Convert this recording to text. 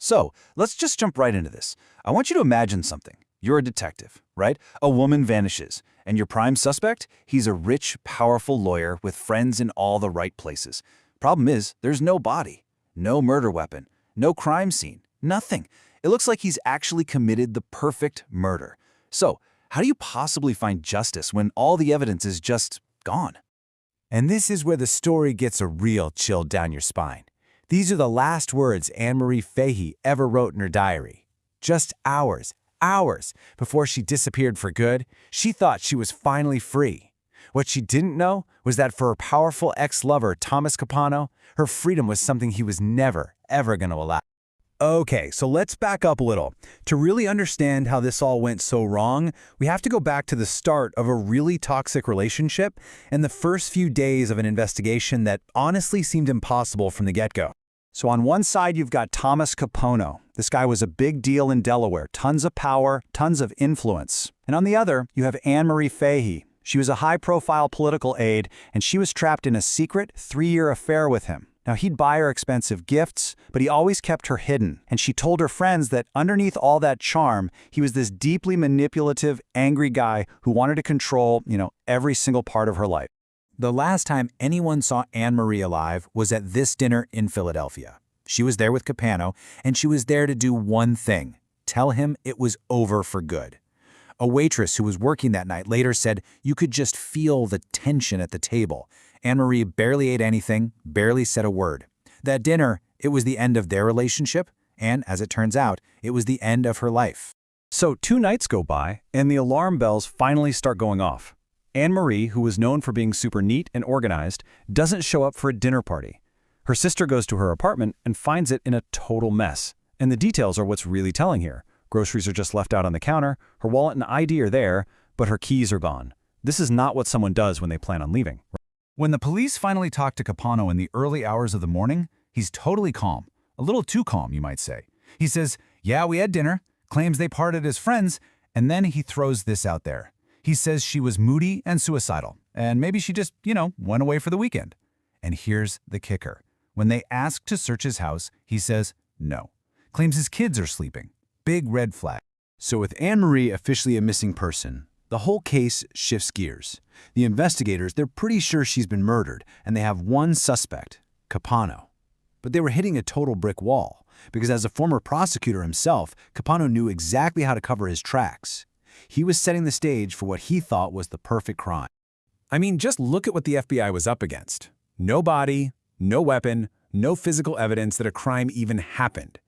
So, let's just jump right into this. I want you to imagine something. You're a detective, right? A woman vanishes, and your prime suspect? He's a rich, powerful lawyer with friends in all the right places. Problem is, there's no body, no murder weapon, no crime scene, nothing. It looks like he's actually committed the perfect murder. So, how do you possibly find justice when all the evidence is just gone? And this is where the story gets a real chill down your spine. These are the last words Marie Fahey ever wrote in her diary. Just hours before she disappeared for good, she thought she was finally free. What she didn't know was that for her powerful ex-lover, Thomas Capano, her freedom was something he was never, ever going to allow. Okay, so let's back up a little. To really understand how this all went so wrong, we have to go back to the start of a really toxic relationship and the first few days of an investigation that honestly seemed impossible from the get-go. So on one side, you've got Thomas Capano. This guy was a big deal in Delaware, tons of power, tons of influence. And on the other, you have Marie Fahey. She was a high-profile political aide, and she was trapped in a secret 3-year affair with him. Now, he'd buy her expensive gifts, but he always kept her hidden. And she told her friends that underneath all that charm, he was this deeply manipulative, angry guy who wanted to control, every single part of her life. The last time anyone saw Anne-Marie alive was at this dinner in Philadelphia. She was there with Capano, and she was there to do one thing: tell him it was over for good. A waitress who was working that night later said you could just feel the tension at the table. Anne-Marie barely ate anything, barely said a word. That dinner, it was the end of their relationship, and as it turns out, it was the end of her life. So 2 nights go by, and the alarm bells finally start going off. Anne-Marie, who was known for being super neat and organized, doesn't show up for a dinner party. Her sister goes to her apartment and finds it in a total mess. And the details are what's really telling here. Groceries are just left out on the counter, her wallet and ID are there, but her keys are gone. This is not what someone does when they plan on leaving. When the police finally talk to Capano in the early hours of the morning, he's totally calm. A little too calm, you might say. He says, yeah, we had dinner, claims they parted as friends, and then he throws this out there. He says she was moody and suicidal, and maybe she just, went away for the weekend. And here's the kicker. When they ask to search his house, he says no. Claims his kids are sleeping. Big red flag. So with Anne-Marie officially a missing person, the whole case shifts gears. The investigators, they're pretty sure she's been murdered, and they have one suspect, Capano. But they were hitting a total brick wall, because as a former prosecutor himself, Capano knew exactly how to cover his tracks. He was setting the stage for what he thought was the perfect crime. I mean, just look at what the FBI was up against. No body, no weapon, no physical evidence that a crime even happened.